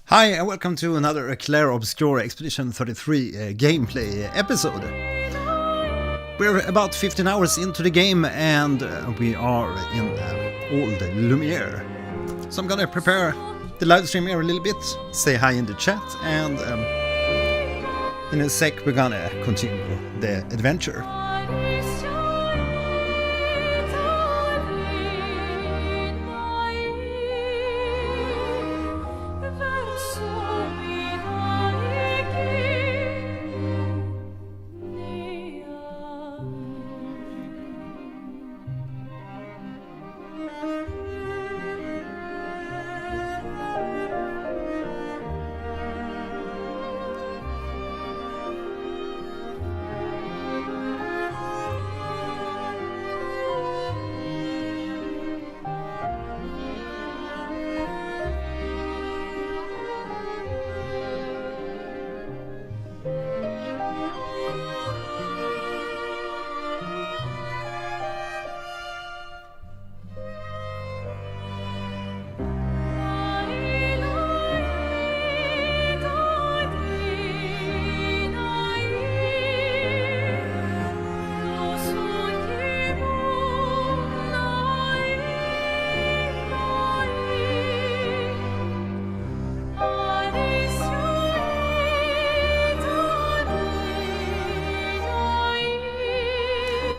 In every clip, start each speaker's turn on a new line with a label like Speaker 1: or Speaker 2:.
Speaker 1: Hi and welcome to another Clair Obscure Expedition 33 gameplay episode. We're about 15 hours into the game and we are in old Lumiere. So I'm gonna prepare the live stream here a little bit, say hi in the chat, and in a sec we're gonna continue the adventure.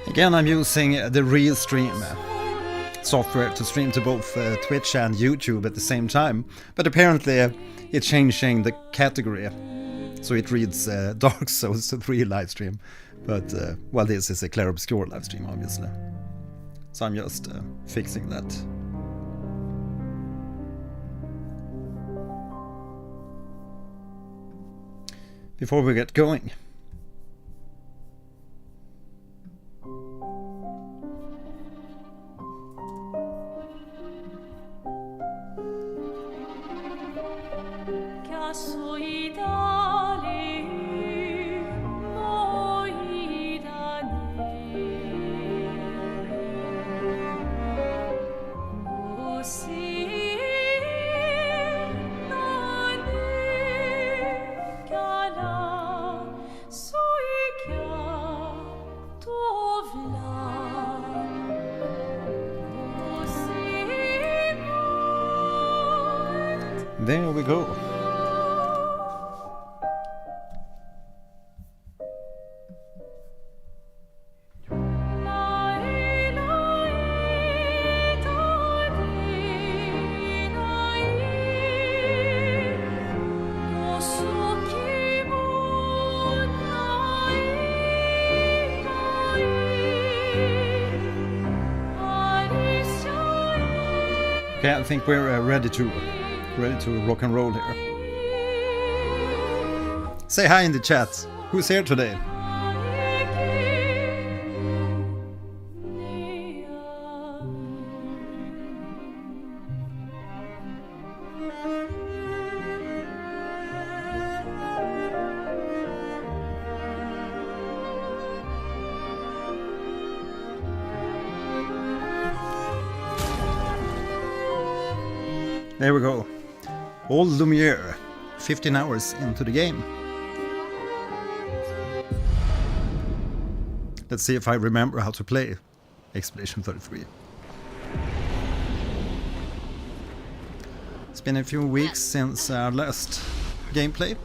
Speaker 1: Again, I'm using the Restream software to stream to both Twitch and YouTube at the same time, but apparently it's changing the category, so it reads Dark Souls 3 livestream, but well, this is a Clair Obscure livestream obviously, so I'm just fixing that. Before we get going, there we go. Okay, I think we're ready to rock and roll here. Say hi in the chat. Who's here today? There we go. Old Lumiere, 15 hours into the game. Let's see if I remember how to play Expedition 33. It's been a few weeks since our last gameplay.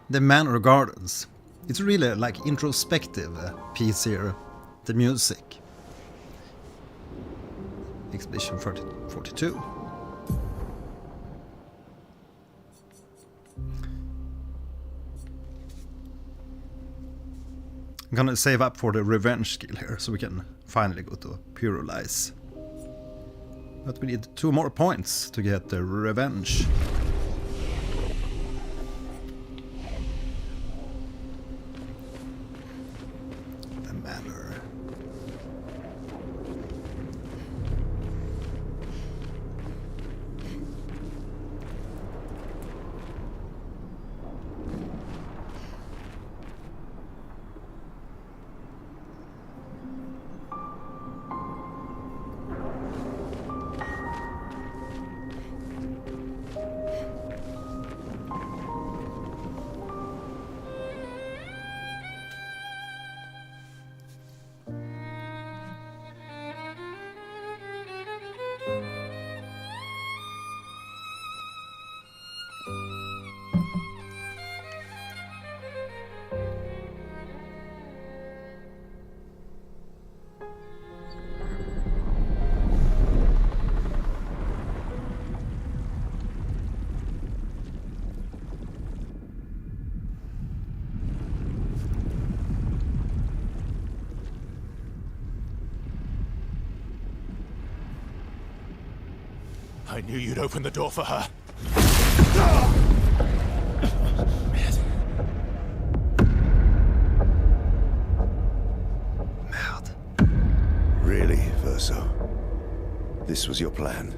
Speaker 1: The Manor Gardens. It's really like introspective piece here, the music. Expedition 42. I'm gonna save up for the revenge skill here so we can finally go to Purelize. But we need 2 more points to get the revenge. manner.
Speaker 2: I knew you'd open the door for her.
Speaker 1: Merde.
Speaker 3: Really, Verso? This was your plan?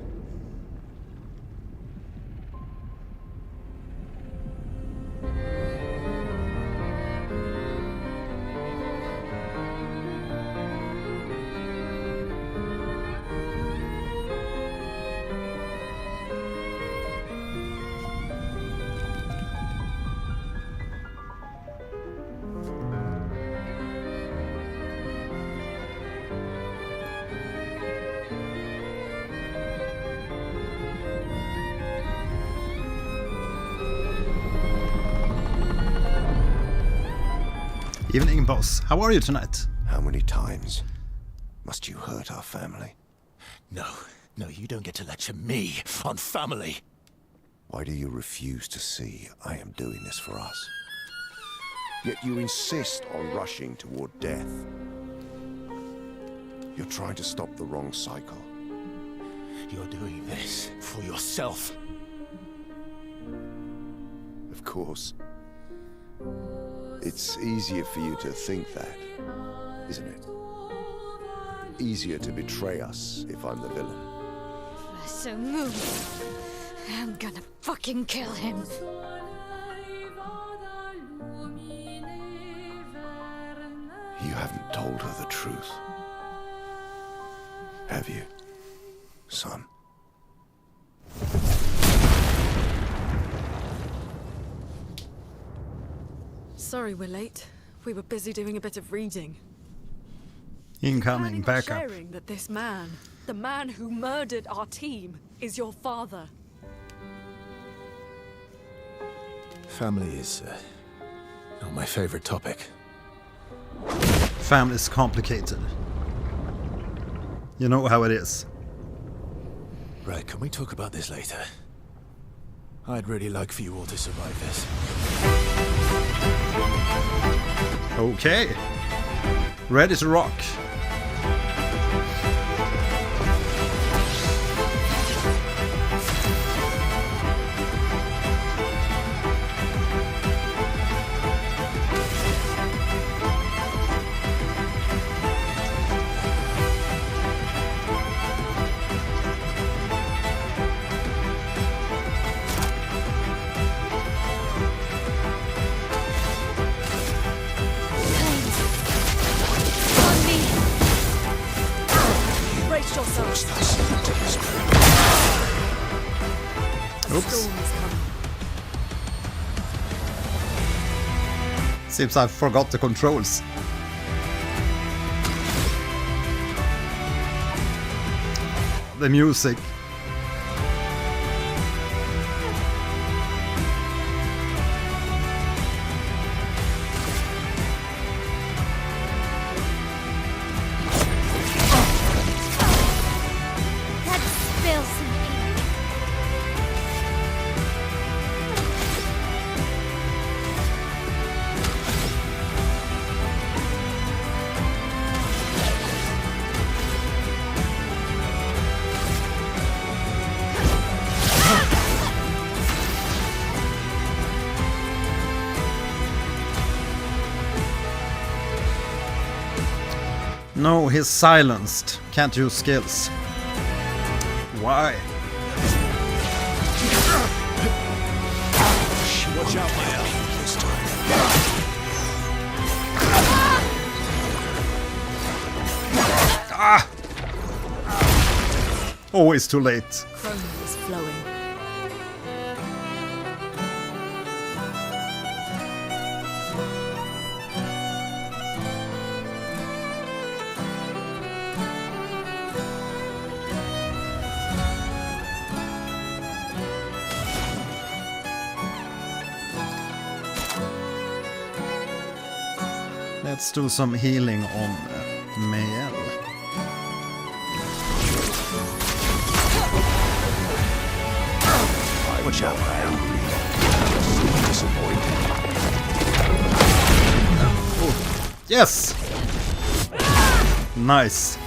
Speaker 1: Evening, boss. How are you tonight?
Speaker 3: How many times must you hurt our family?
Speaker 2: No, you don't get to lecture me on family.
Speaker 3: Why do you refuse to see I am doing this for us? Yet you insist on rushing toward death. You're trying to stop the wrong cycle.
Speaker 2: You're doing this for yourself.
Speaker 3: Of course. It's easier for you to think that, isn't it? Easier to betray us if I'm the villain.
Speaker 4: So move. I'm gonna fucking kill him.
Speaker 3: You haven't told her the truth. Have you, son?
Speaker 5: Sorry we're late. We were busy doing a bit of reading.
Speaker 1: Incoming backup.
Speaker 5: Sharing that this man, the man who murdered our team, is your father.
Speaker 2: Family is not my favorite topic.
Speaker 1: Family's complicated. You know how it is.
Speaker 2: Right, can we talk about this later? I'd really like for you all to survive this.
Speaker 1: Okay. Ready to rock. Seems I forgot the controls. The music.
Speaker 4: That spills some ink.
Speaker 1: No, he's silenced. Can't use skills. Why?
Speaker 2: Watch out, my elf. This time.
Speaker 1: Ah! Always too late.
Speaker 5: Chrome is flowing.
Speaker 1: Let's do some healing on Mael.
Speaker 3: Watch out, man. Disappointed.
Speaker 1: Yes! Nice.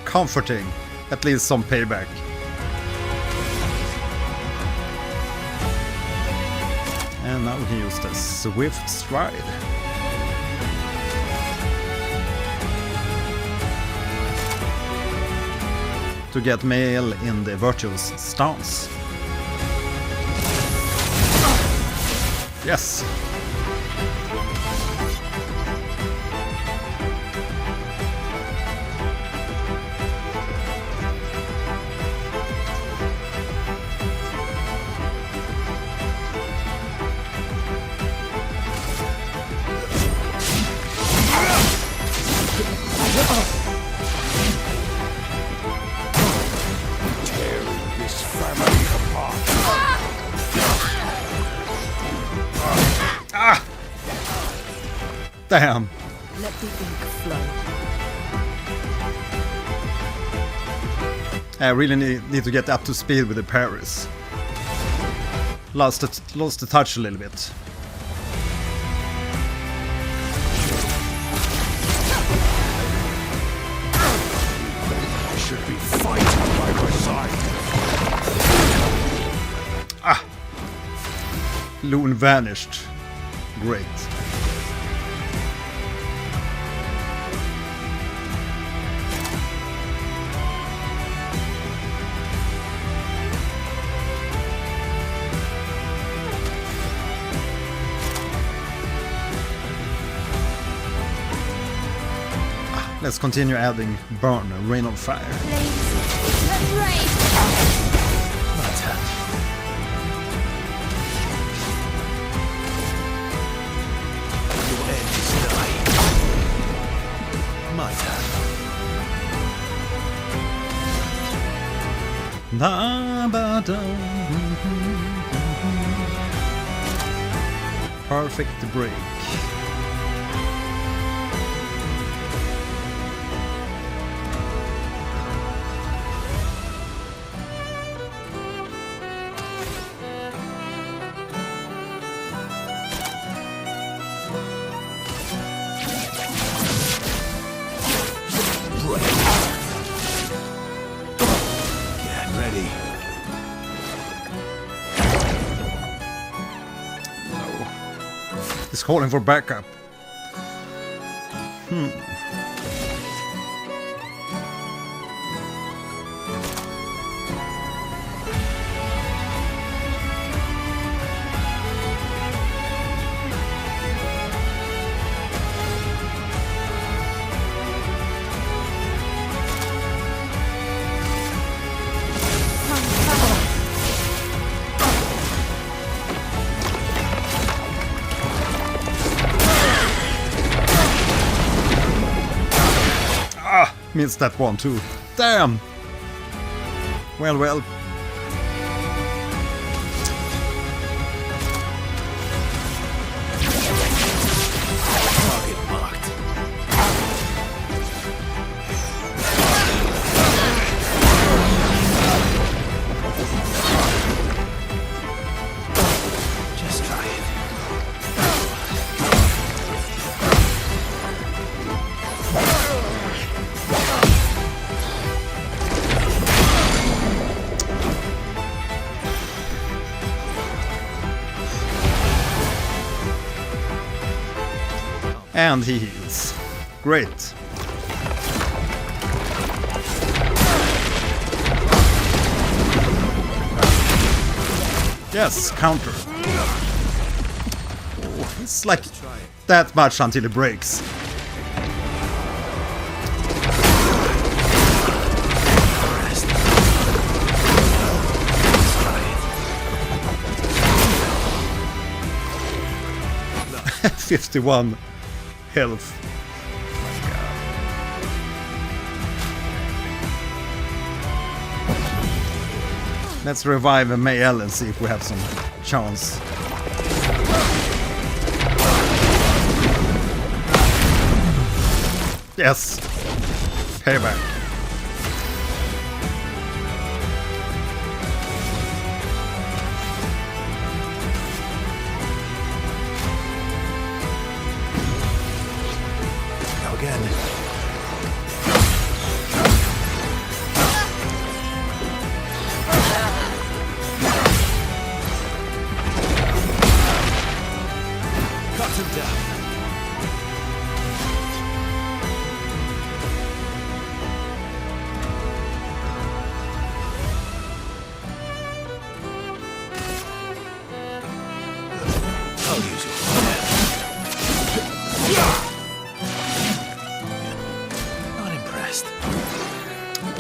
Speaker 1: Comforting. At least some payback. And now we can use the Swift Stride. To get Mael in the virtuous stance. Yes! Damn.
Speaker 5: Let the ink flow.
Speaker 1: I really need to get up to speed with the Ferris. Lost the touch a little bit.
Speaker 3: I should be fighting by my side.
Speaker 1: Ah! Loon vanished. Great. Let's continue adding burn, rain on fire.
Speaker 2: Your end is nigh. My turn.
Speaker 1: Perfect break.
Speaker 2: Get ready.
Speaker 1: He's calling for backup. Missed that one too. Damn! Well.
Speaker 2: Target marked. Just try it.
Speaker 1: And he heals. Great. Yes, counter. Oh, it's like that much until it breaks.
Speaker 2: No.
Speaker 1: 51 health. Let's revive Mayel and see if we have some chance. Yes. Payback.
Speaker 2: Go again.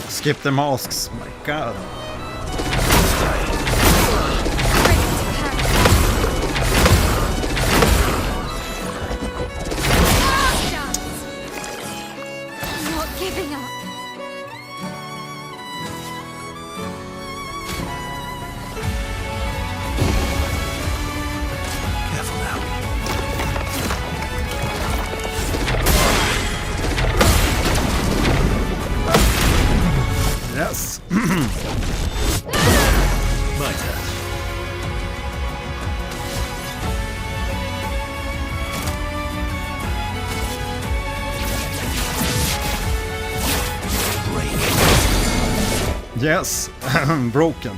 Speaker 1: Skip the masks, my god.
Speaker 4: Not giving up.
Speaker 2: Careful now.
Speaker 1: Yes.
Speaker 2: My turn.
Speaker 1: Yes, broken.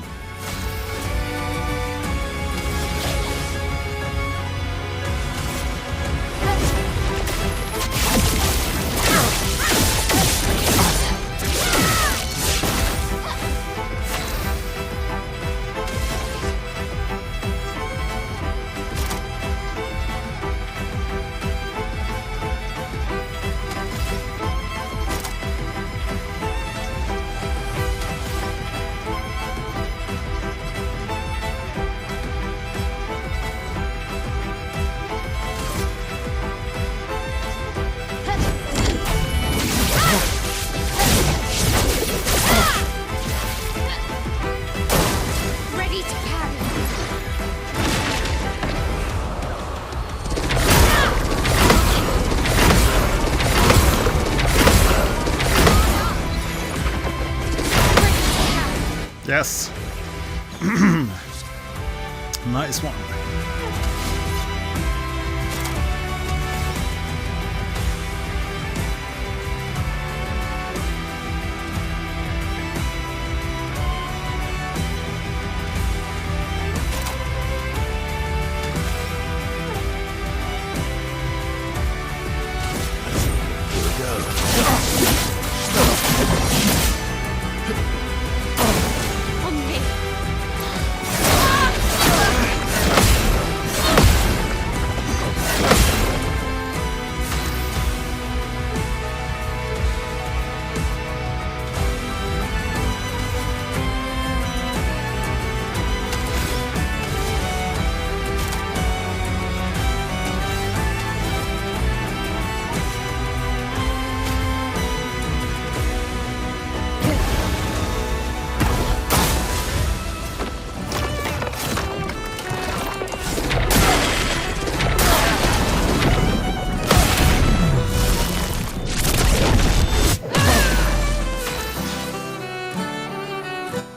Speaker 4: Ready to parry.
Speaker 1: Yes. Nice one.
Speaker 4: On me.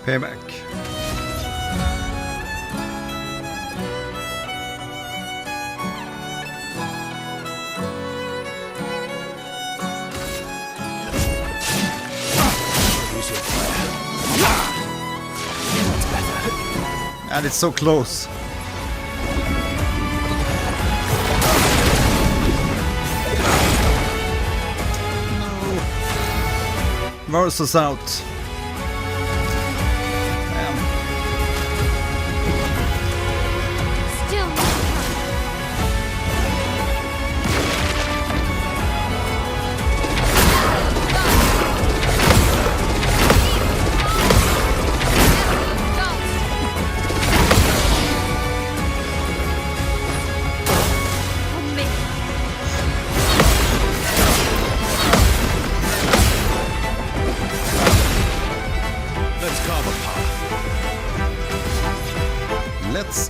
Speaker 1: Payback.
Speaker 2: Use your fire. That's better.
Speaker 1: And it's so close. Versus out. Damn.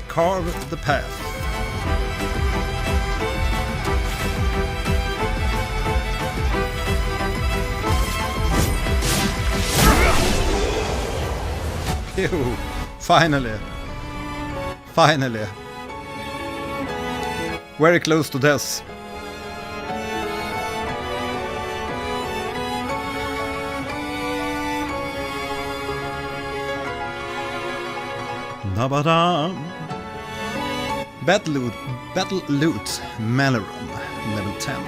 Speaker 1: carve the path. Phew. Finally. Finally. Very close to death. Nabada. Battle loot Maleron, level 10.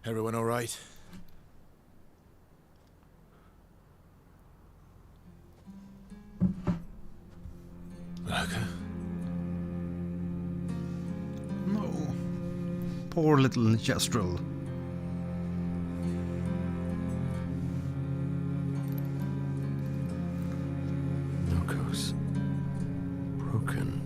Speaker 2: Everyone all right? Okay.
Speaker 1: No. Poor little Jestrel.
Speaker 2: Knuckles. Broken.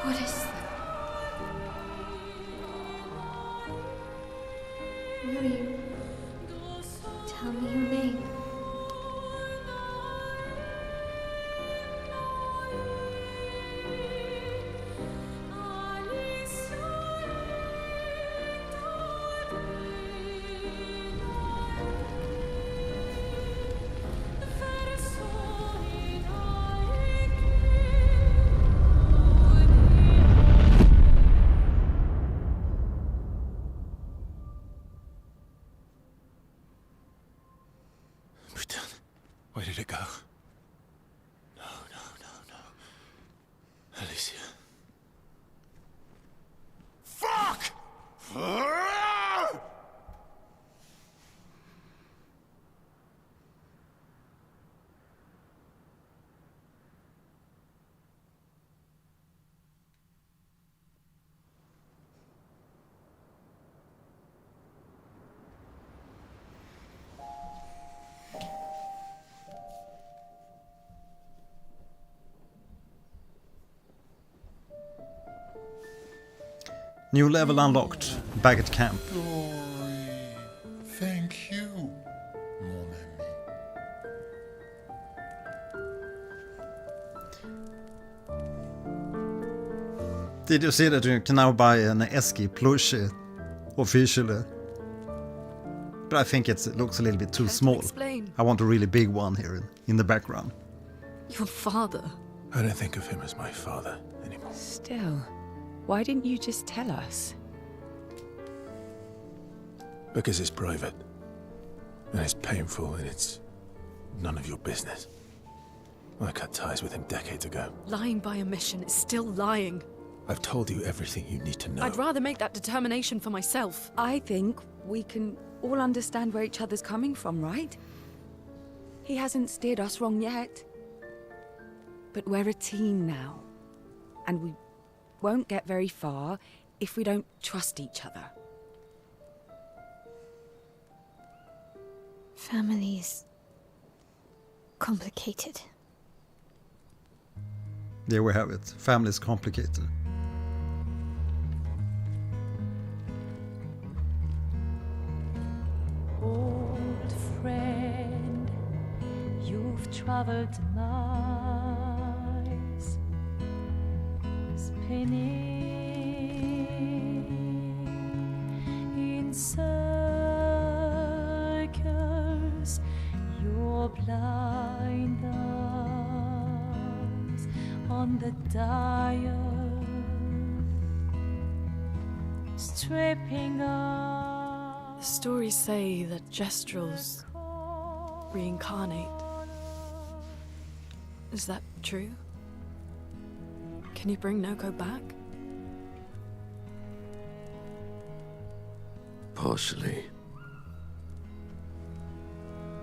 Speaker 4: What is that? Will you tell me your name?
Speaker 2: Where did it go? No. Alicia.
Speaker 3: Fuck!
Speaker 1: New level unlocked. Back at camp.
Speaker 6: Glory. Thank you, mon ami.
Speaker 1: Did you see that you can now buy an Eski plushie officially? But I think it looks a little bit too
Speaker 5: Can't
Speaker 1: small.
Speaker 5: explain.
Speaker 1: I want a really big one here in the background.
Speaker 5: Your father.
Speaker 2: I don't think of him as my father anymore.
Speaker 7: Still, why didn't you just tell us?
Speaker 2: Because it's private. And it's painful and it's none of your business. I cut ties with him decades ago.
Speaker 5: Lying by omission is still lying.
Speaker 2: I've told you everything you need to know.
Speaker 5: I'd rather make that determination for myself.
Speaker 7: I think we can all understand where each other's coming from, right? He hasn't steered us wrong yet. But we're a team now. And we won't get very far if we don't trust each other.
Speaker 4: Family's complicated.
Speaker 1: There we have it. Family's complicated.
Speaker 8: Old friend, you've traveled miles, spinning in circles, your blind eyes on the dial, stripping off.
Speaker 5: The stories say that Gestrels reincarnate. Is that true? Can you bring Noko back?
Speaker 9: Partially.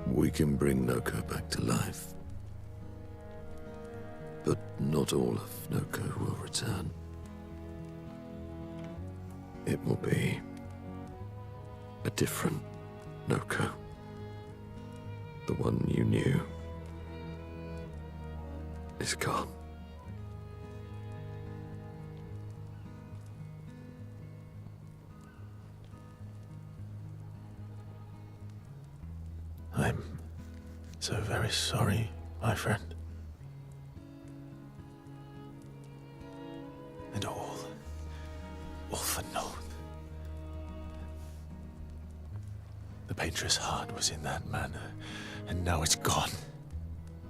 Speaker 9: We can bring Noko back to life. But not all of Noko will return. It will be a different Noko. The one you knew is gone.
Speaker 2: I'm so very sorry, my friend. And all for naught. The Painter's heart was in that manor, and now it's gone.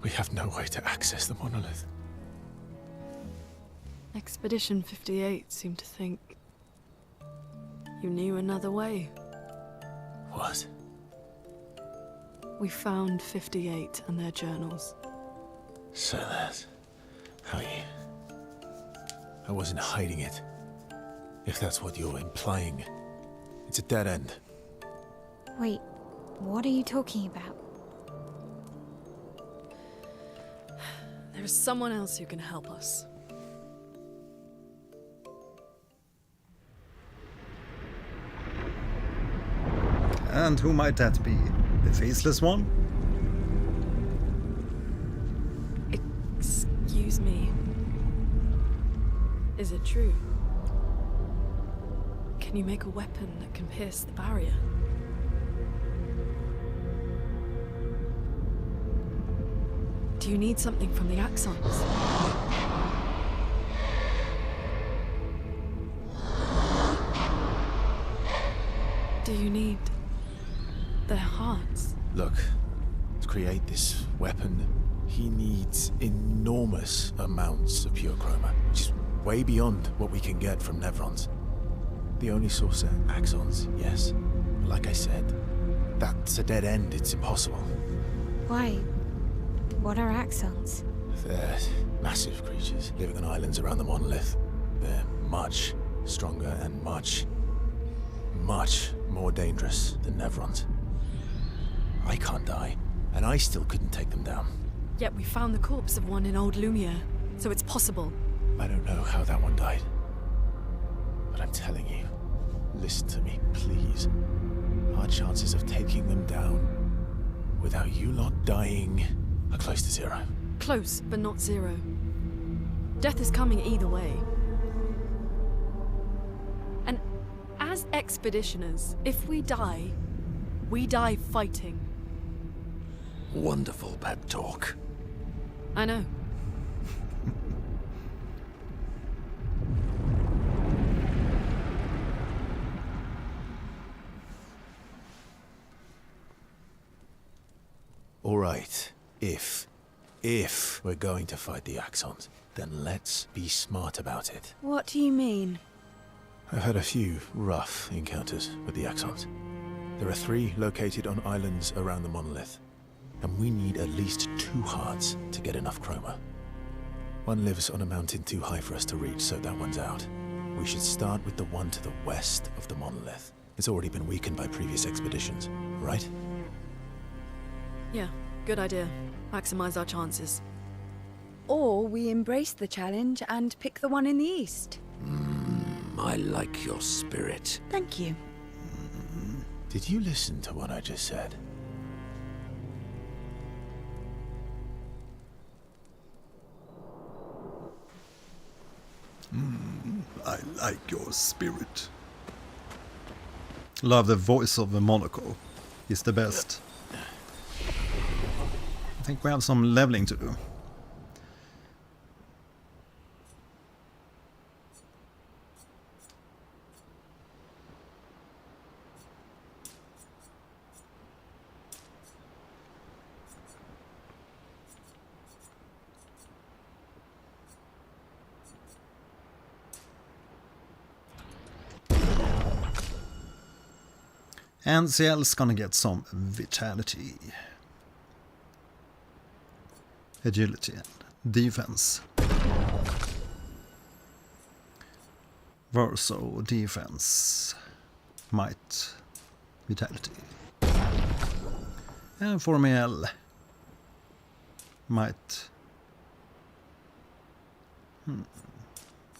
Speaker 2: We have no way to access the monolith.
Speaker 5: Expedition 58 seemed to think you knew another way.
Speaker 2: What?
Speaker 5: We found 58 and their journals.
Speaker 2: So that's how you... I wasn't hiding it. If that's what you're implying. It's a dead end.
Speaker 4: Wait, what are you talking about?
Speaker 5: There is someone else who can help us.
Speaker 1: And who might that be? The faceless one?
Speaker 5: Excuse me. Is it true? Can you make a weapon that can pierce the barrier? Do you need something from the Axons? Do you need their hearts?
Speaker 2: Look, to create this weapon, he needs enormous amounts of pure chroma, which is way beyond what we can get from Nevrons. The only source are Axons, yes. But like I said, that's a dead end, it's impossible.
Speaker 4: Why? What are Axons?
Speaker 2: They're massive creatures living on islands around the monolith. They're much stronger and much more dangerous than Nevrons. I can't die, and I still couldn't take them down.
Speaker 5: Yet we found the corpse of one in old Lumiere, so it's possible.
Speaker 2: I don't know how that one died. But I'm telling you, listen to me, please. Our chances of taking them down without you lot dying are close to zero.
Speaker 5: Close, but not zero. Death is coming either way. And as expeditioners, if we die fighting.
Speaker 9: Wonderful pep talk.
Speaker 5: I know.
Speaker 2: All right, if we're going to fight the Axons, then let's be smart about it.
Speaker 7: What do you mean?
Speaker 2: I've had a few rough encounters with the Axons. There are 3 located on islands around the monolith, and we need at least 2 hearts to get enough chroma. One lives on a mountain too high for us to reach, so that one's out. We should start with the one to the west of the monolith. It's already been weakened by previous expeditions, right?
Speaker 5: Yeah, good idea. Maximize our chances.
Speaker 7: Or we embrace the challenge and pick the one in the east.
Speaker 9: I like your spirit.
Speaker 7: Thank you.
Speaker 2: Did you listen to what I just said?
Speaker 1: I like your spirit. Love the voice of the Monaco. He's the best. I think we have some leveling to do. And Ciel's gonna get some vitality, agility, and defense. Verso, defense, might, vitality. And for Miel, might,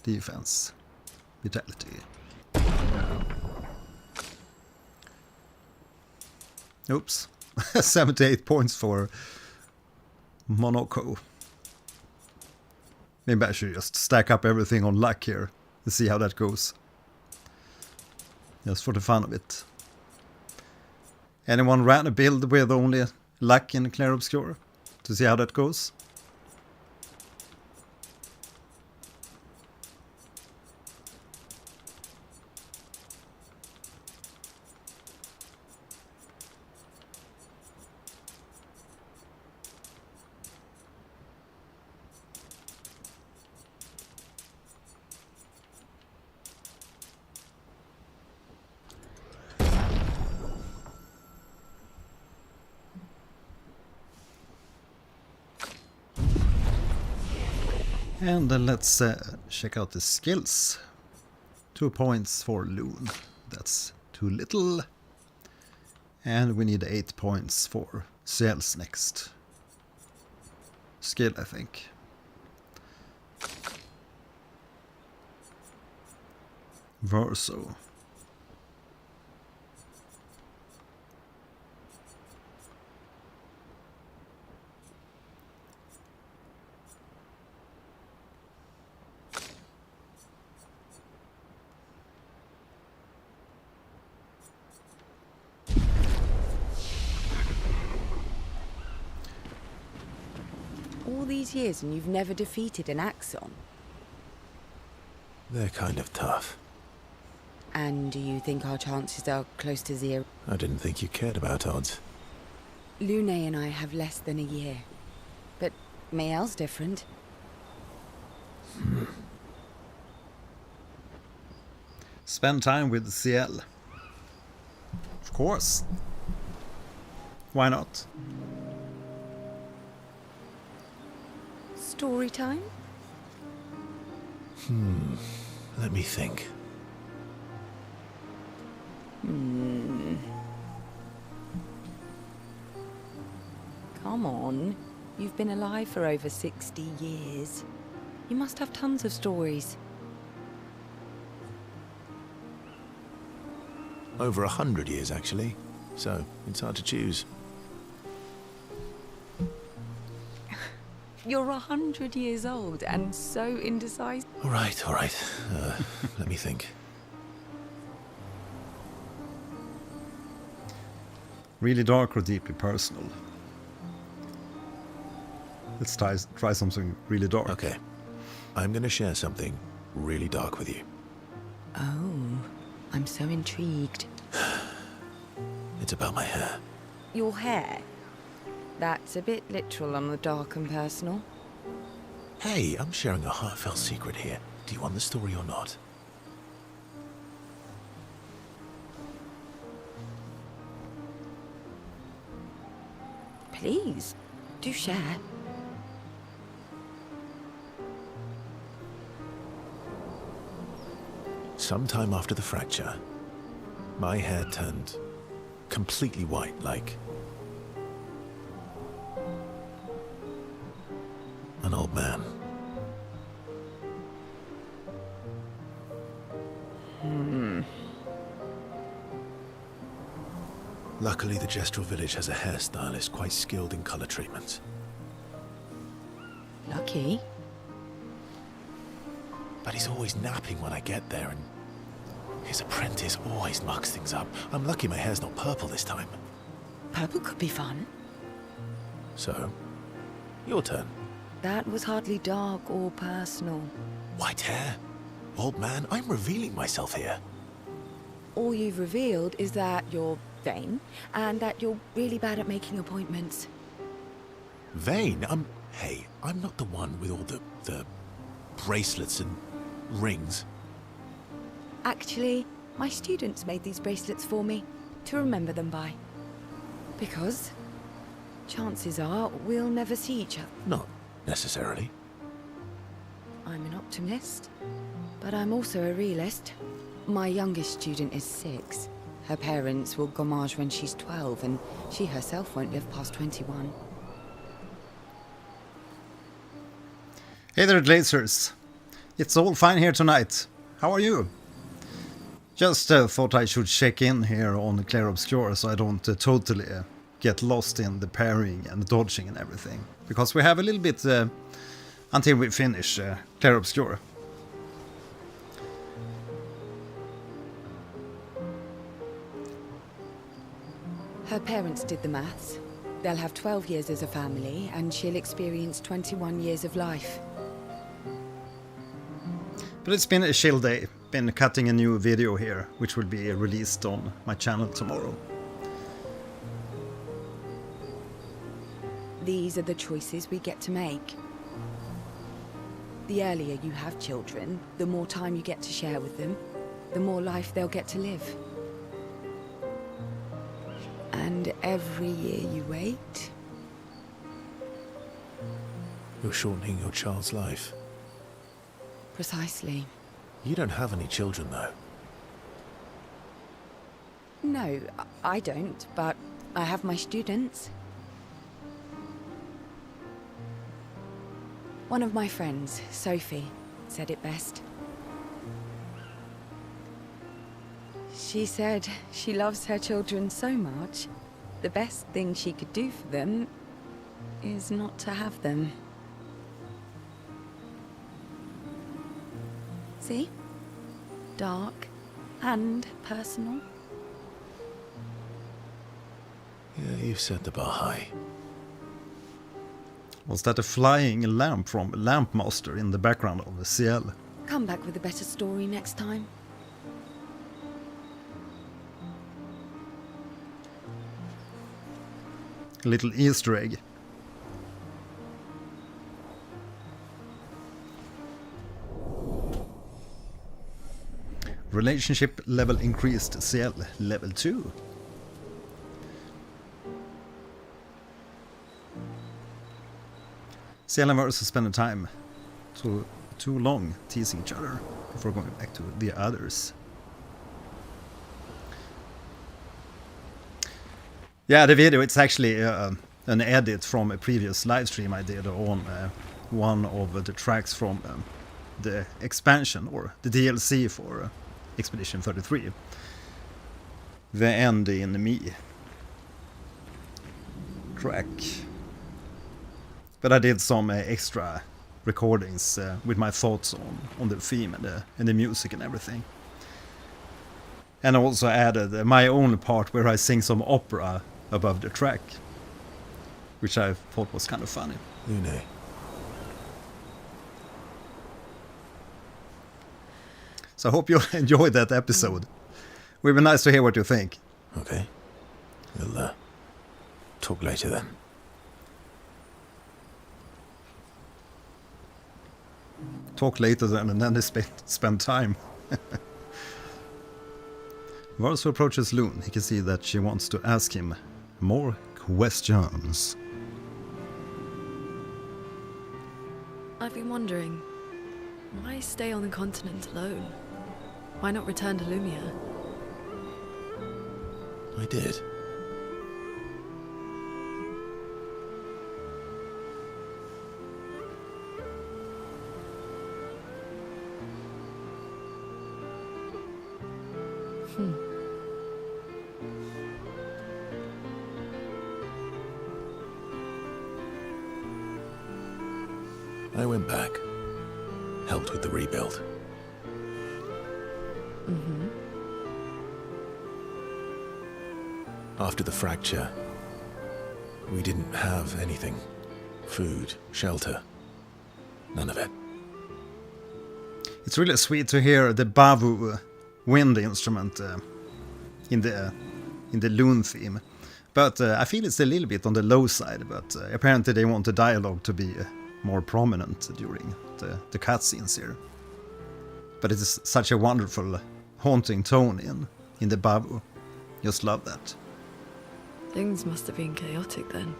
Speaker 1: defense, vitality. Oops, 78 points for Monaco. Maybe I should just stack up everything on luck here and see how that goes. Just for the fun of it. Anyone ran a build with only luck in Clair Obscure to see how that goes? And then let's check out the skills. 2 points for Loon. That's too little. And we need 8 points for Ciel's next skill, I think. Verso.
Speaker 7: All these years and you've never defeated an Axon?
Speaker 2: They're kind of tough.
Speaker 7: And do you think our chances are close to zero?
Speaker 2: I didn't think you cared about odds.
Speaker 7: Lune and I have less than a year. But Mael's different.
Speaker 1: Spend time with Ciel. Of course. Why not?
Speaker 7: Story time?
Speaker 2: Let me think.
Speaker 7: Come on. You've been alive for over 60 years. You must have tons of stories.
Speaker 2: Over 100 years, actually. So, it's hard to choose.
Speaker 7: You're 100 years old and so indecisive.
Speaker 2: All right. Let me think.
Speaker 1: Really dark or deeply personal? Let's try something really dark.
Speaker 2: Okay. I'm gonna share something really dark with you.
Speaker 7: Oh, I'm so intrigued.
Speaker 2: It's about my hair.
Speaker 7: Your hair? That's a bit literal on the dark and personal.
Speaker 2: Hey, I'm sharing a heartfelt secret here. Do you want the story or not?
Speaker 7: Please, do share.
Speaker 2: Sometime after the fracture, My hair turned completely white, like an old man. Luckily, the Gestural village has a hairstylist quite skilled in color treatments.
Speaker 7: Lucky.
Speaker 2: But he's always napping when I get there, and his apprentice always mucks things up. I'm lucky my hair's not purple this time.
Speaker 7: Purple could be fun.
Speaker 2: So, your turn.
Speaker 7: That was hardly dark or personal.
Speaker 2: White hair? Old man, I'm revealing myself here.
Speaker 7: All you've revealed is that you're vain, and that you're really bad at making appointments.
Speaker 2: Vain? Hey, I'm not the one with all the bracelets and rings.
Speaker 7: Actually, my students made these bracelets for me, to remember them by. Because chances are we'll never see each other.
Speaker 2: Not necessarily.
Speaker 7: I'm an optimist, but I'm also a realist. My youngest student is 6. Her parents will gommage when she's 12, and she herself won't live past 21.
Speaker 1: Hey there, Glazers. It's all fine here tonight. How are you? Just thought I should check in here on Clair Obscur so I don't totally get lost in the parrying and dodging and everything. Because we have a little bit until we finish Clair Obscur.
Speaker 7: Her parents did the maths. They'll have 12 years as a family, and she'll experience 21 years of life.
Speaker 1: But it's been a chill day. Been cutting a new video here, which will be released on my channel tomorrow.
Speaker 7: These are the choices we get to make. The earlier you have children, the more time you get to share with them, the more life they'll get to live. And every year you wait...
Speaker 2: You're shortening your child's life.
Speaker 7: Precisely.
Speaker 2: You don't have any children, though.
Speaker 7: No, I don't, but I have my students. One of my friends, Sophie, said it best. She said she loves her children so much, the best thing she could do for them is not to have them. See? Dark and personal.
Speaker 2: Yeah, you've set the bar high.
Speaker 1: Was that a flying lamp from Lampmaster in the background of the CL?
Speaker 7: Come back with a better story next time.
Speaker 1: A little Easter egg. Relationship level increased, CL level 2. CL and Versus spend time too long teasing each other before going back to the others. Yeah, the video, it's actually an edit from a previous live stream I did on one of the tracks from the expansion or the DLC for Expedition 33. The End in Me track. But I did some extra recordings with my thoughts on the theme and the music and everything. And I also added my own part where I sing some opera above the track, which I thought was kind of funny.
Speaker 2: Lumiere.
Speaker 1: So I hope you enjoyed that episode. It would be nice to hear what you think.
Speaker 2: Okay. We'll talk later then.
Speaker 1: Talk later then, and then they spend time. Varso approaches Loon. He can see that she wants to ask him more questions.
Speaker 5: I've been wondering, why stay on the continent alone? Why not return to Lumiere?
Speaker 2: I did. I went back, helped with the rebuild. After the fracture, we didn't have anything. Food, shelter, none of it.
Speaker 1: It's really sweet to hear the Bavu wind instrument in the Loon theme. But I feel it's a little bit on the low side, but apparently they want the dialogue to be more prominent during the cutscenes here. But it is such a wonderful, haunting tone in the Bavu. Just love that.
Speaker 5: Things must have been chaotic then.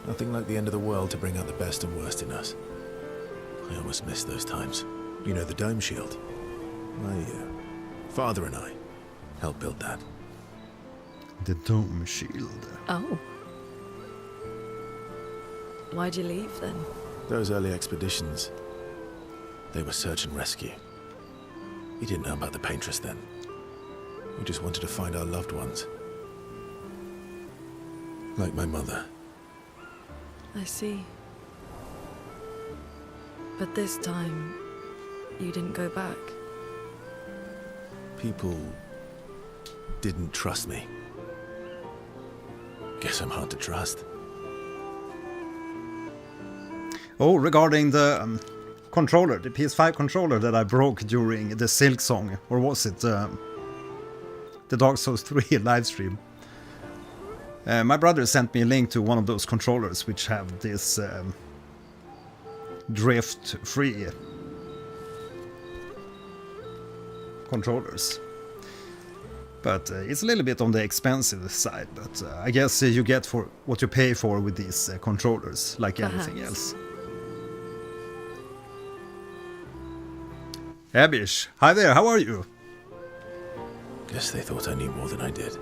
Speaker 2: Nothing like the end of the world to bring out the best and worst in us. I almost miss those times. You know, the dome shield. My father and I helped build that.
Speaker 1: The dome shield.
Speaker 5: Oh. Why'd you leave then?
Speaker 2: Those early expeditions, they were search and rescue. We didn't know about the paintress then. We just wanted to find our loved ones. Like my mother.
Speaker 5: I see. But this time, you didn't go back.
Speaker 2: People didn't trust me. Guess I'm hard to trust.
Speaker 1: Oh, regarding the controller, the PS5 controller that I broke during the Silk Song, or was it the Dark Souls 3 livestream? My brother sent me a link to one of those controllers which have this drift-free controllers. But it's a little bit on the expensive side, but I guess you get for what you pay for with these controllers, like anything else. Abish, hi there, how are you?
Speaker 2: Guess they thought I knew more than I did.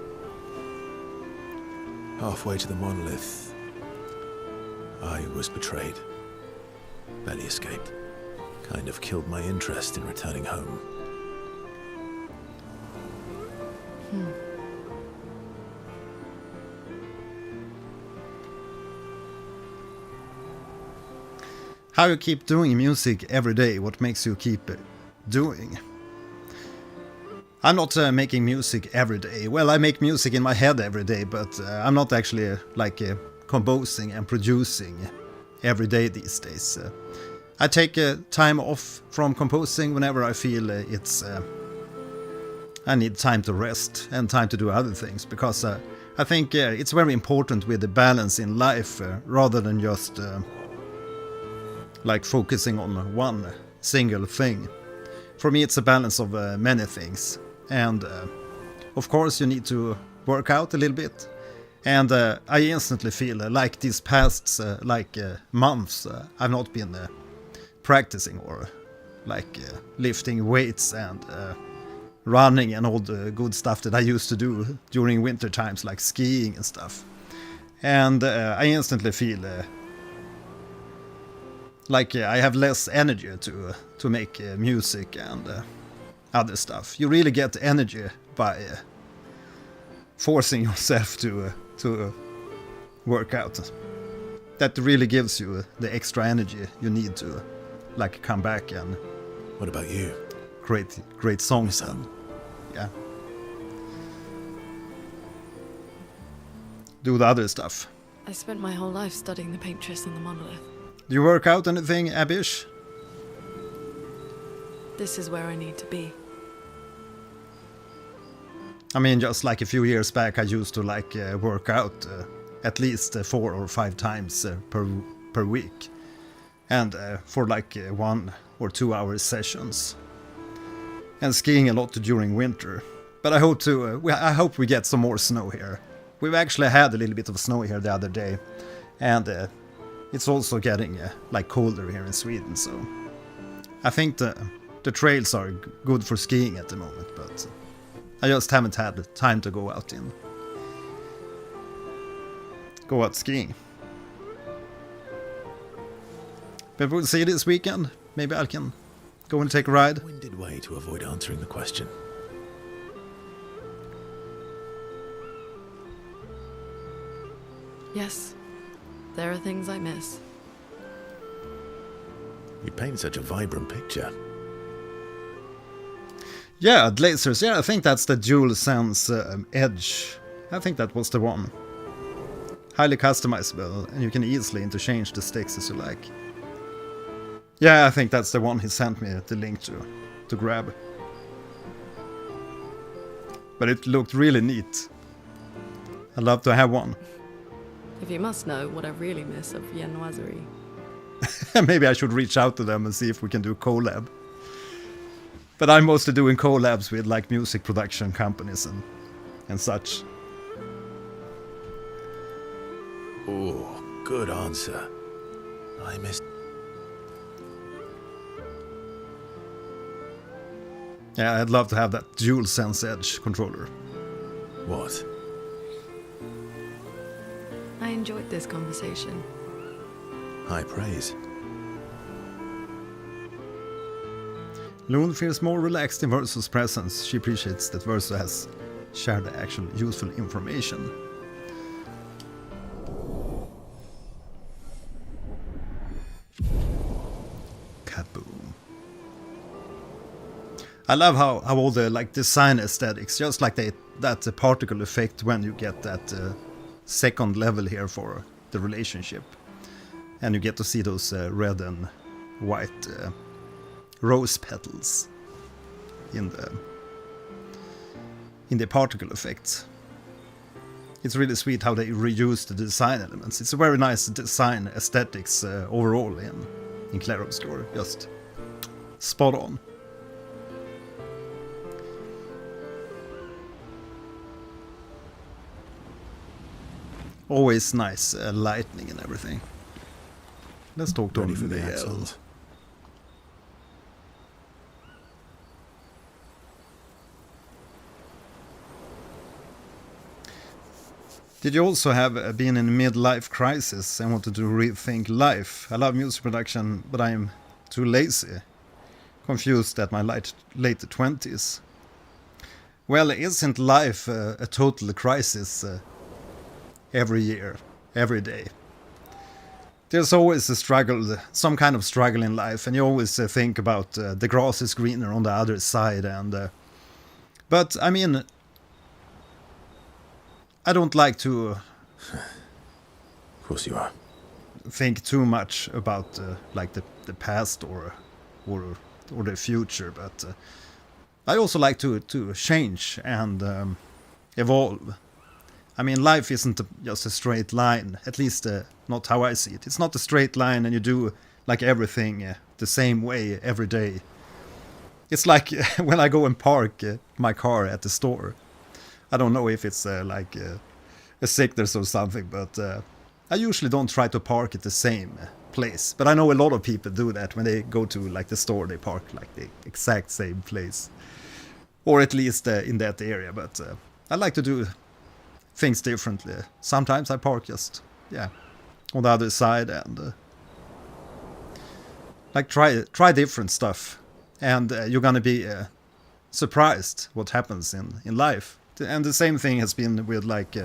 Speaker 2: Halfway to the monolith, I was betrayed. Barely escaped. Kind of killed my interest in returning home.
Speaker 1: How you keep doing music every day? What makes you keep doing? I'm not making music every day. Well, I make music in my head every day, but I'm not actually composing and producing every day these days. I take time off from composing whenever I feel I need time to rest and time to do other things, because I think it's very important with the balance in life rather than just focusing on one single thing. For me, it's a balance of many things. And of course you need to work out a little bit. And I instantly feel like these past months I've not been practicing or lifting weights and running and all the good stuff that I used to do during winter times, like skiing and stuff. And I instantly feel I have less energy to make music and other stuff. You really get energy by forcing yourself to work out. That really gives you the extra energy you need to come back and...
Speaker 2: What about you?
Speaker 1: Great songs and yeah. Do the other stuff.
Speaker 5: I spent my whole life studying the paintress and the monolith.
Speaker 1: Do you work out anything, Abish?
Speaker 5: This is where I need to be.
Speaker 1: I mean, just a few years back I used to work out at least 4 or 5 times per week. And for 1 or 2 hour sessions. And skiing a lot during winter. But I hope we get some more snow here. We've actually had a little bit of snow here the other day. And it's also getting colder here in Sweden, so I think The trails are good for skiing at the moment, but I just haven't had time to go out skiing. But we'll see this weekend. Maybe I can go and take a ride.
Speaker 2: Winded way to avoid answering the question.
Speaker 5: Yes, there are things I miss.
Speaker 2: You paint such a vibrant picture.
Speaker 1: Yeah, lasers. Yeah, I think that's the DualSense Edge. I think that was the one. Highly customizable, and you can easily interchange the sticks as you like. Yeah, I think that's the one he sent me the link to grab. But it looked really neat. I'd love to have one.
Speaker 5: If you must know what I really miss of Viennoiserie.
Speaker 1: Maybe I should reach out to them and see if we can do collab. But I'm mostly doing collabs with like music production companies and such.
Speaker 2: Oh, good answer. I missed.
Speaker 1: Yeah, I'd love to have that DualSense Edge controller.
Speaker 2: What?
Speaker 5: I enjoyed this conversation.
Speaker 2: High praise.
Speaker 1: Loon feels more relaxed in Verso's presence. She appreciates that Verso has shared the actual useful information. Kaboom. I love how all the like design aesthetics, just like that particle effect when you get that second level here for the relationship. And you get to see those red and white rose petals in the particle effects. It's really sweet how they reuse the design elements. It's a very nice design aesthetics overall in Clair Obscur. Just spot on. Always nice lightning and everything. Let's talk to
Speaker 2: Ready
Speaker 1: him
Speaker 2: for the
Speaker 1: Miguel.
Speaker 2: accent.
Speaker 1: Did you also have been in a midlife crisis and wanted to rethink life? I love music production, but I am too lazy. Confused at my late 20s. Well, isn't life a total crisis every year, every day? There's always a struggle, some kind of struggle in life, and you always think about the grass is greener on the other side. But I mean, I don't like to
Speaker 2: Of course you are.
Speaker 1: think too much about like the past or the future, but I also like to change and evolve. I mean, life isn't just a straight line, at least not how I see it. It's not a straight line and you do like everything the same way every day. It's like when I go and park my car at the store. I don't know if it's like a sickness or something, but I usually don't try to park at the same place. But I know a lot of people do that. When they go to like the store, they park like the exact same place. Or at least in that area. But I like to do things differently. Sometimes I park just, on the other side and like try different stuff. And you're gonna be surprised what happens in life. And the same thing has been with like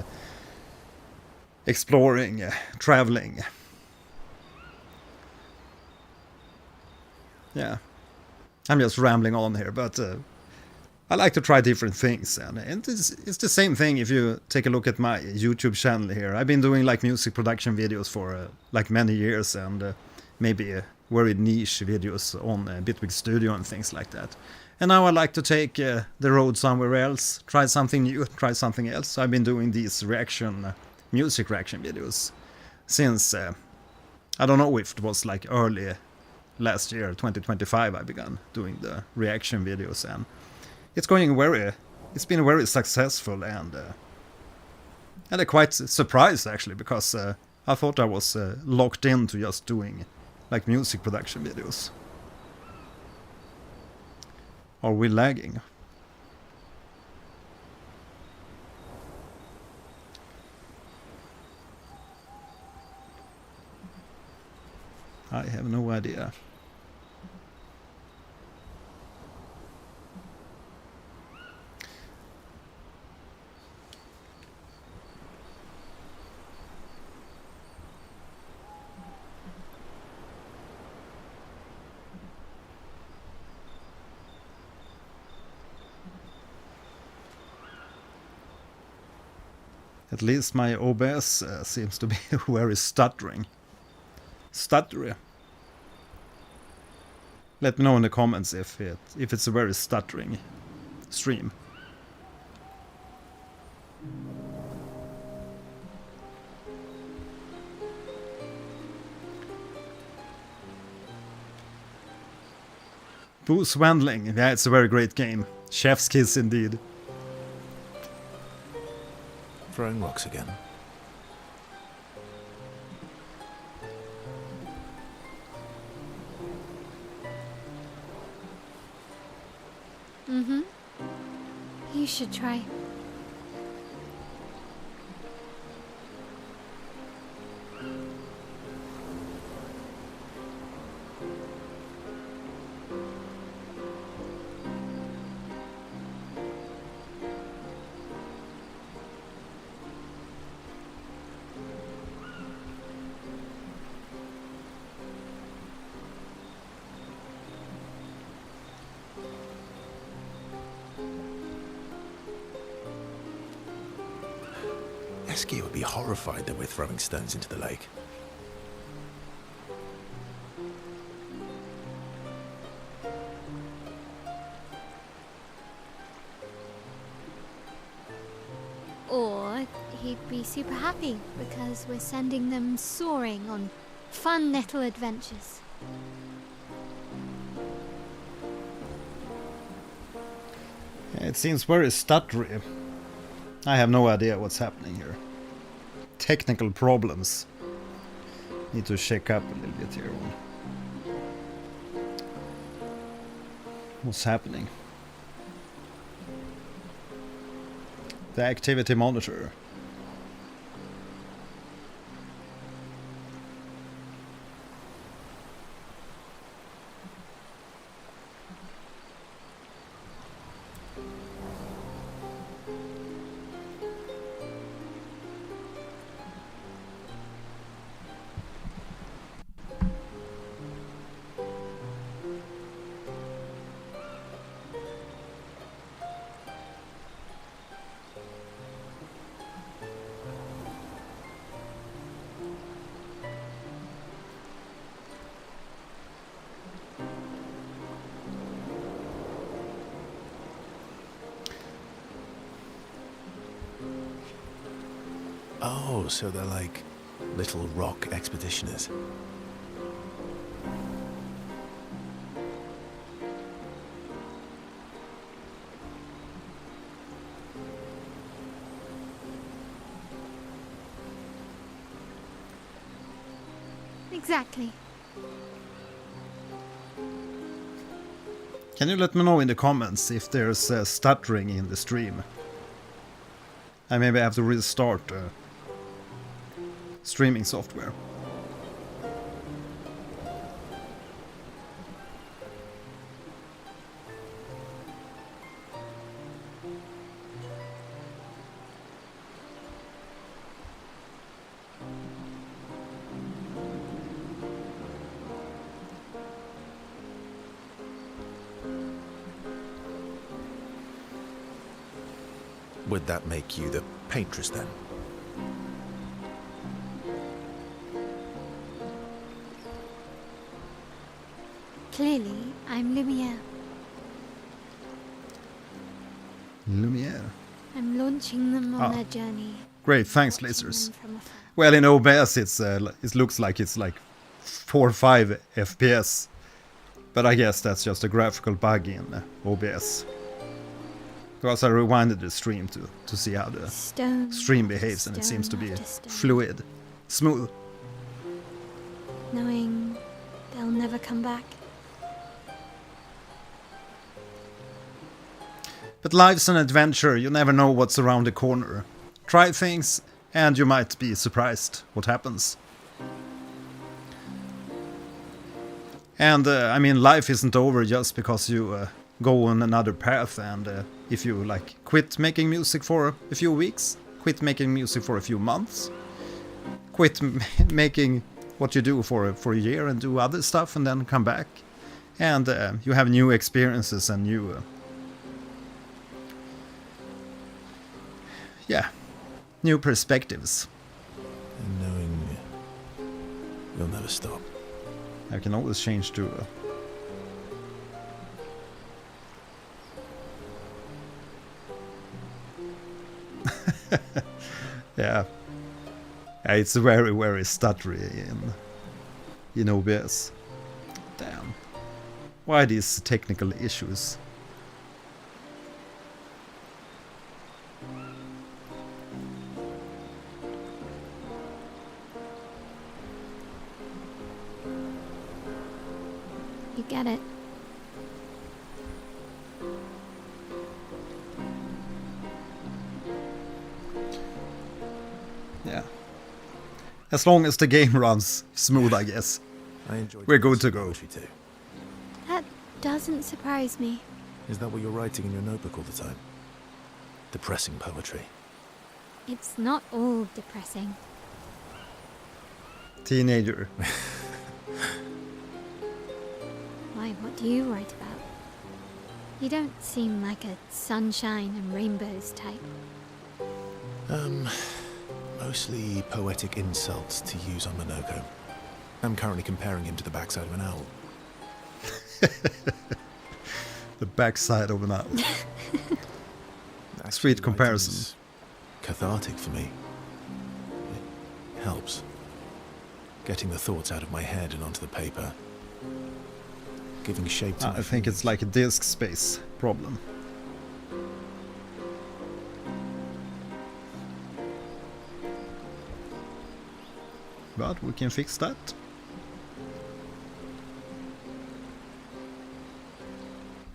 Speaker 1: exploring, traveling. Yeah, I'm just rambling on here, but I like to try different things, and it's the same thing if you take a look at my YouTube channel here. I've been doing like music production videos for like many years, and maybe very niche videos on Bitwig Studio and things like that. And now I like to take the road somewhere else, try something new, try something else. So I've been doing these music reaction videos since, I don't know if it was like early last year, 2025, I began doing the reaction videos, and it's been very successful, and I'm quite surprised actually, because I thought I was locked into just doing like music production videos. Are we lagging? I have no idea. At least my OBS seems to be very stuttering. Stuttery. Let me know in the comments if it's a very stuttering stream. Booze Wendling, yeah, it's a very great game. Chef's kiss indeed.
Speaker 2: Throwing rocks again.
Speaker 4: Mm-hmm. You should try.
Speaker 2: Esky would be horrified that we're throwing stones into the lake.
Speaker 4: Or he'd be super happy because we're sending them soaring on fun little adventures.
Speaker 1: It seems very stuttery. I have no idea what's happening here. Technical problems. Need to check up a little bit here on what's happening. The activity monitor.
Speaker 2: Oh, so they're like little rock expeditioners.
Speaker 4: Exactly.
Speaker 1: Can you let me know in the comments if there's stuttering in the stream? I maybe have to restart streaming software.
Speaker 2: Would that make you the paintress then?
Speaker 4: Clearly, I'm Lumiere.
Speaker 1: Lumiere.
Speaker 4: I'm launching them on their journey.
Speaker 1: Great, thanks, lasers. Well, in OBS, it looks like it's like 4 or 5 FPS, but I guess that's just a graphical bug in OBS. Because I rewinded the stream to see how the stream behaves, and it seems to be fluid, smooth.
Speaker 4: Knowing they'll never come back.
Speaker 1: But life's an adventure, you never know what's around the corner. Try things, and you might be surprised what happens. And, I mean, life isn't over just because you go on another path, and if you, like, quit making music for a few weeks, quit making music for a few months, quit making what you do for a year and do other stuff and then come back, and you have new experiences and new... new perspectives.
Speaker 2: And knowing you'll never stop.
Speaker 1: I can always change to... yeah. It's very, very stuttery in OBS. Damn. Why these technical issues?
Speaker 4: You get it.
Speaker 1: Yeah. As long as the game runs smooth, I guess. We're good to go.
Speaker 2: Poetry too.
Speaker 4: That doesn't surprise me.
Speaker 2: Is that what you're writing in your notebook all the time? Depressing poetry.
Speaker 4: It's not all depressing.
Speaker 1: Teenager.
Speaker 4: Why, what do you write about? You don't seem like a sunshine and rainbows type.
Speaker 2: Mostly poetic insults to use on Monoko. I'm currently comparing him to the backside of an owl.
Speaker 1: The backside of an owl. Sweet comparison.
Speaker 2: Cathartic for me. It helps. Getting the thoughts out of my head and onto the paper. Giving shape to
Speaker 1: I think it's like a disk space problem. But we can fix that.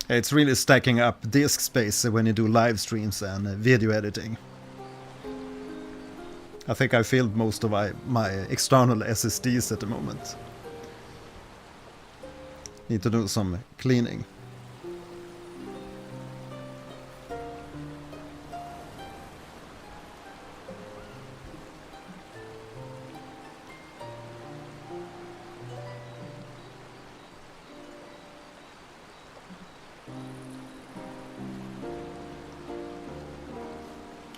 Speaker 1: It's really stacking up disk space when you do live streams and video editing. I think I filled most of my external SSDs at the moment. Need to do some cleaning.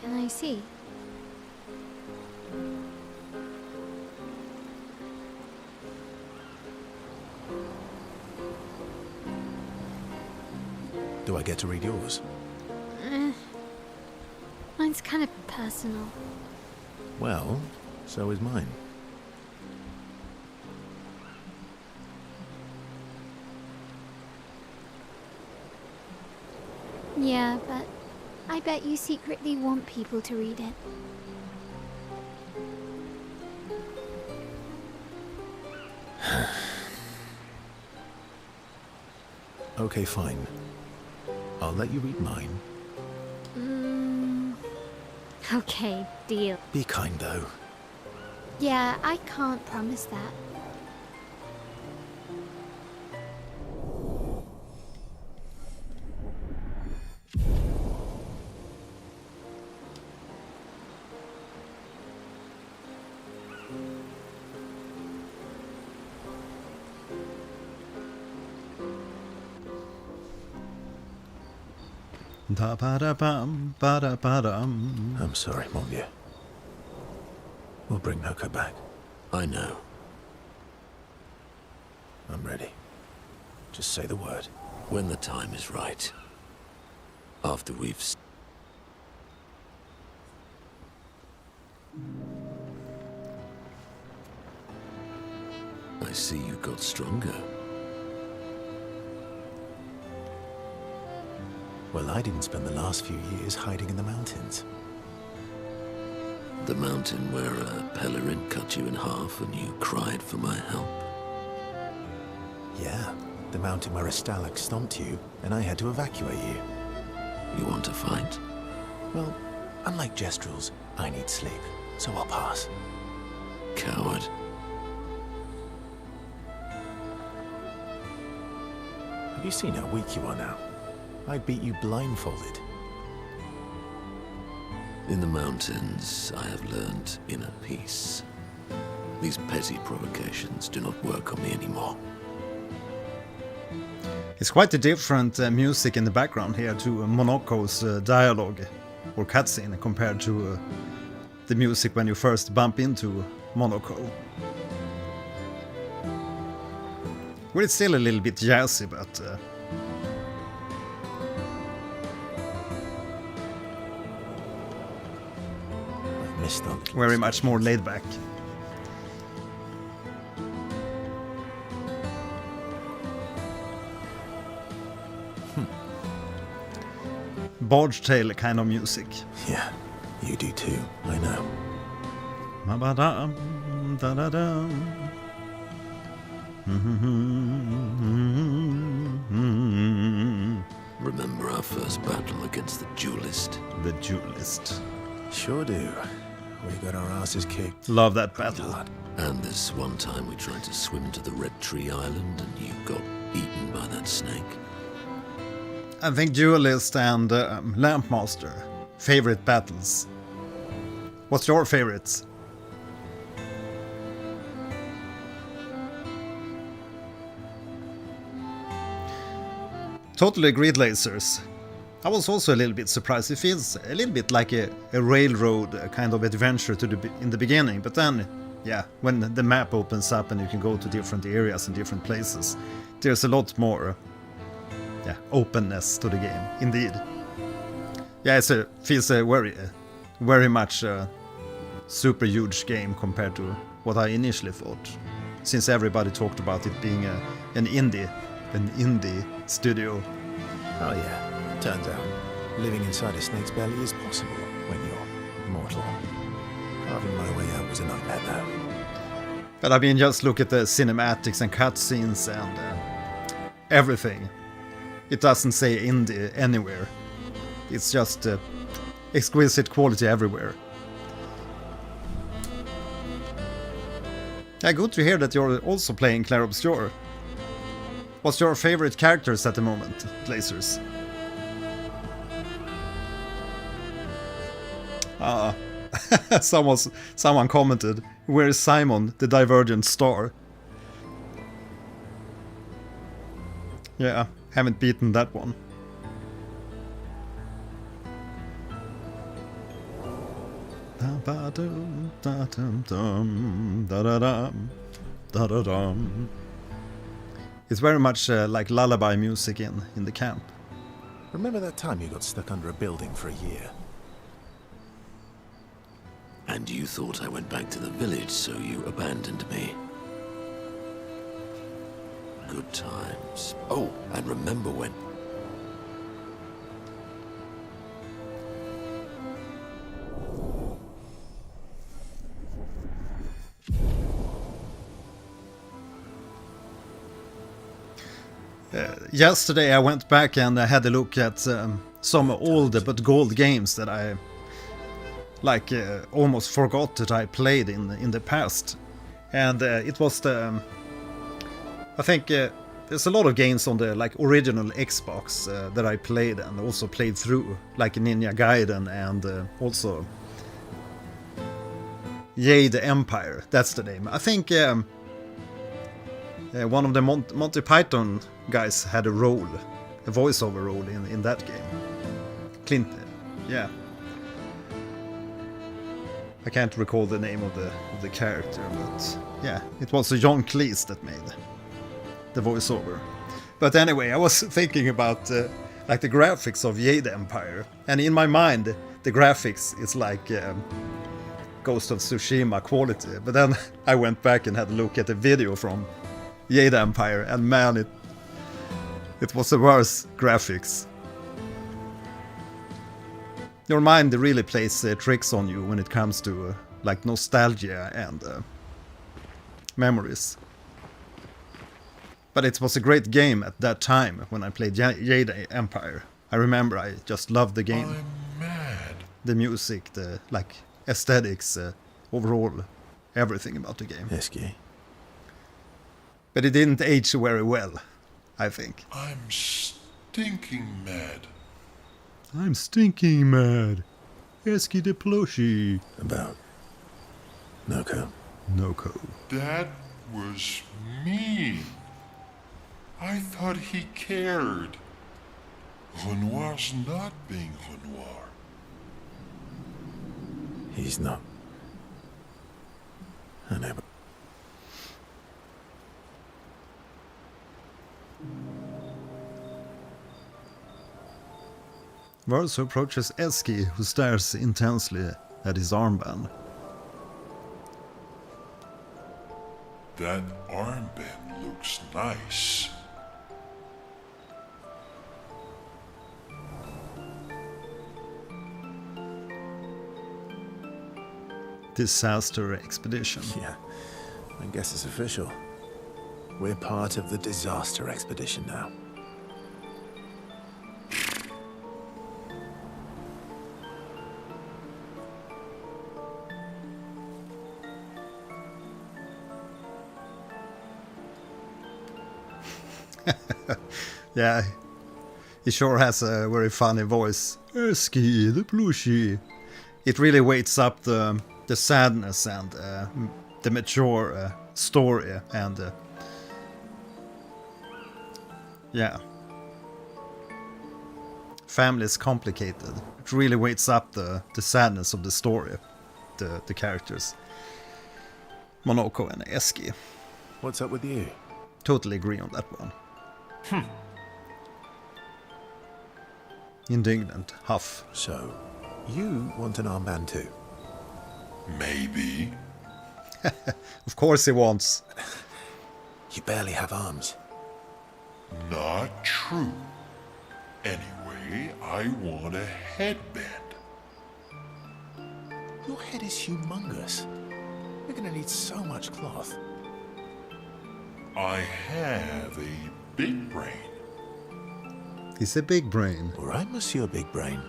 Speaker 4: Can I see?
Speaker 2: Do I get to read yours?
Speaker 4: Mine's kind of personal.
Speaker 2: Well, so is mine.
Speaker 4: Yeah, but I bet you secretly want people to read it.
Speaker 2: Okay, fine. I'll let you read mine.
Speaker 4: Okay, deal.
Speaker 2: Be kind, though.
Speaker 4: Yeah, I can't promise that.
Speaker 2: I'm sorry, mon vieux. We'll bring Noko back.
Speaker 9: I know.
Speaker 2: I'm ready. Just say the word.
Speaker 9: When the time is right. After we've... I see you got stronger.
Speaker 2: Well, I didn't spend the last few years hiding in the mountains.
Speaker 9: The mountain where a Pelerin cut you in half and you cried for my help.
Speaker 2: Yeah, the mountain where a Stalag stomped you and I had to evacuate you.
Speaker 9: You want to fight?
Speaker 2: Well, unlike Jestrels, I need sleep, so I'll pass.
Speaker 9: Coward.
Speaker 2: Have you seen how weak you are now? I'd beat you blindfolded.
Speaker 9: In the mountains, I have learned inner peace. These petty provocations do not work on me anymore.
Speaker 1: It's quite a different music in the background here to Monaco's dialogue or cutscene compared to the music when you first bump into Monaco. Well, it's still a little bit jazzy, but
Speaker 2: I've missed on
Speaker 1: very much more laid back. Barge tale kind of music.
Speaker 2: Yeah, you do too, I know.
Speaker 1: Ma-ba-dum, da-da-dum.
Speaker 9: Remember our first battle against the duelist?
Speaker 1: The duelist.
Speaker 2: Sure do. We got our asses kicked.
Speaker 1: Love that battle.
Speaker 9: And this one time we tried to swim to the Red Tree Island and you got eaten by that snake.
Speaker 1: I think Duelist and Lampmaster. Favorite battles. What's your favorites? Totally agreed, Lasers. I was also a little bit surprised. It feels a little bit like a railroad kind of adventure in the beginning, but then, yeah, when the map opens up and you can go to different areas and different places, there's a lot more openness to the game, indeed. Yeah, it feels a very much super huge game compared to what I initially thought, since everybody talked about it being an indie studio.
Speaker 2: Oh yeah, turns out living inside a snake's belly is possible when you're mortal. Carving my way out was a nightmare though.
Speaker 1: But I mean, just look at the cinematics and cutscenes and everything. It doesn't say indie anywhere. It's just exquisite quality everywhere. Yeah, good to hear that you're also playing Clair Obscur. What's your favorite characters at the moment, Lasers? Someone commented, "Where is Simon, the divergent star?" Yeah, haven't beaten that one. It's very much like lullaby music in the camp.
Speaker 2: Remember that time you got stuck under a building for a year?
Speaker 9: And you thought I went back to the village, so you abandoned me. Good times. Oh, and remember when...
Speaker 1: Yesterday I went back and I had a look at some old but gold games that I almost forgot that I played in the past. And it was the... I think there's a lot of games on the original Xbox that I played and also played through, like Ninja Gaiden and also Jade Empire. That's the name. I think one of the Monty Python guys had a voiceover role in that game. Clint, yeah. I can't recall the name of the character, but yeah, it was John Cleese that made the voiceover. But anyway, I was thinking about the graphics of Jade Empire, and in my mind, the graphics is like Ghost of Tsushima quality. But then I went back and had a look at the video from Jade Empire, and man, it was the worst graphics. Your mind really plays tricks on you when it comes to nostalgia and memories. But it was a great game at that time when I played Jade Empire. I remember I just loved the game.
Speaker 6: I'm mad.
Speaker 1: The music, the like aesthetics, overall, everything about the game.
Speaker 2: Esky.
Speaker 1: But it didn't age very well, I think.
Speaker 6: I'm stinking mad.
Speaker 1: I'm stinking mad. Esky the plushie.
Speaker 2: About Noko.
Speaker 1: Noko.
Speaker 6: That was mean. I thought he cared. Renoir's not being Renoir.
Speaker 2: He's not. I know, but
Speaker 1: Verso approaches Esky, who stares intensely at his armband.
Speaker 6: That armband looks nice.
Speaker 1: Disaster expedition.
Speaker 2: yeah, I guess it's official. We're part of the disaster expedition now.
Speaker 1: Yeah, he sure has a very funny voice. Esky the plushie. It really wakes up the sadness and the mature story and yeah. Family is complicated. It really wakes up the sadness of the story, the characters. Monoko and Esky.
Speaker 2: What's up with you?
Speaker 1: Totally agree on that one. Indignant huff.
Speaker 2: So, you want an armband too?
Speaker 6: Maybe.
Speaker 1: Of course he wants.
Speaker 2: You barely have arms.
Speaker 6: Not true. Anyway, I want a headband.
Speaker 2: Your head is humongous. You're gonna need so much cloth.
Speaker 6: I have a big brain.
Speaker 1: He's a big brain.
Speaker 2: All right, Monsieur Big Brain.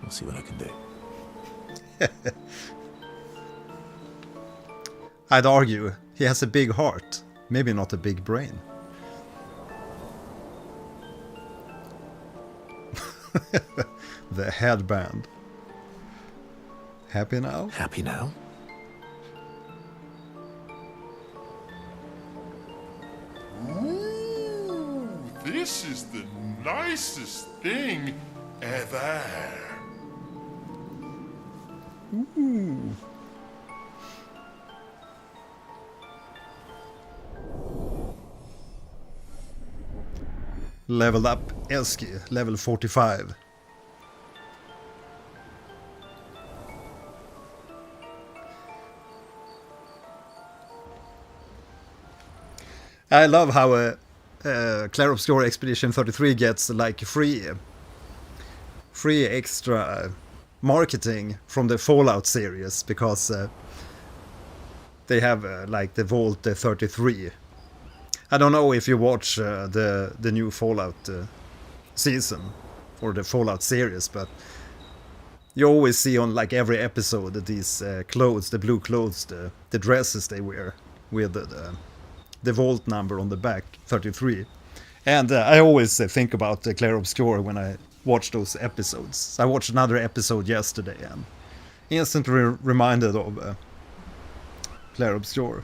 Speaker 2: I'll see what I can do.
Speaker 1: I'd argue he has a big heart, maybe not a big brain. The headband. Happy now?
Speaker 2: Happy now?
Speaker 6: Ooh, this is the nicest thing ever.
Speaker 1: Ooh. Leveled up Esky, level 45. I love how Clair Obscura Expedition 33 gets like free extra marketing from the Fallout series because they have like the Vault 33. I don't know if you watch the new Fallout season or the Fallout series, but you always see on like every episode these clothes, the blue clothes, the dresses they wear with the Vault number on the back, 33. And I always think about Clair Obscura when I watch those episodes. I watched another episode yesterday and instantly reminded of Clair Obscura.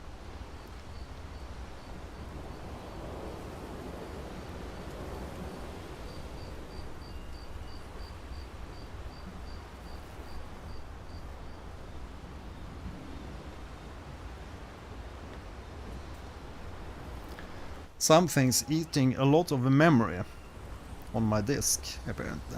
Speaker 1: Something's eating a lot of memory on my disk, apparently.